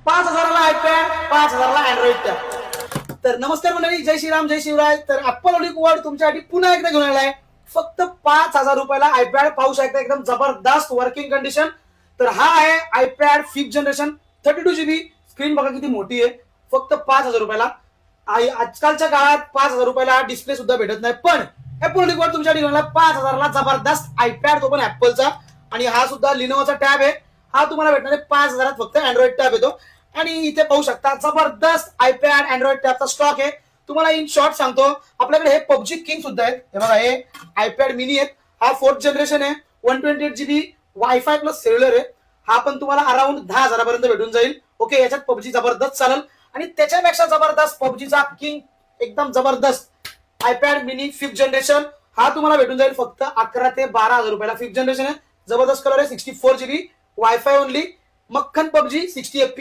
5,000ला iPad, 5,000ला Android tab. तर नमस्कार मंडळी, जय श्रीराम जय शिवराय. तर ऍपल ऑलिक वर्ल्ड तुमच्यासाठी पुन्हा एकदा घेऊन आलाय. फक्त 5,000 रुपयाला आयपॅड पाहू शकता, एकदम जबरदस्त वर्किंग कंडिशन. तर हा आहे iPad 5th generation 32 GB. Screen बघा किती मोठी आहे. फक्त 5,000 रुपयाला. आजकालच्या काळात 5,000 रुपयाला डिस्प्ले सुद्धा भेटत नाही, पण ऍपल ऑलिक वर्ल्ड तुमच्यासाठी घेऊन आला 5,000ला जबरदस्त आयपॅड, तो पण ऍपलचा. आणि हा सुद्धा लिनोवाचा टॅब आहे. हा तुम्हाला भेटणार आहे 5,000 फक्त. अँड्रॉइड टॅब येतो. आणि इथे पाहू शकता जबरदस्त आयपॅड अँड्रॉइड टॅबचा स्टॉक आहे. तुम्हाला इन शॉर्ट सांगतो, आपल्याकडे हे पबजी किंग सुद्धा आहेत. हे बघा, हे आयपॅड मिनी आहेत. हा 4th जनरेशन आहे. 128 GB वायफाय प्लस सेल्युलर आहे. हा पण तुम्हाला अराउंड 10,000 पर्यंत भेटून जाईल. ओके, याच्यात पबजी जबरदस्त चालेल. आणि त्याच्यापेक्षा जबरदस्त पबजीचा किंग, एकदम जबरदस्त आयपॅड मिनी 5th जनरेशन, हा तुम्हाला भेटून जाईल फक्त 11,000 ते 12,000 रुपयाला. 5th जनरेशन आहे. जबरदस्त कलर आहे. 64 GB वायफाय ओनली. मक्खन पबजी 60 FPS.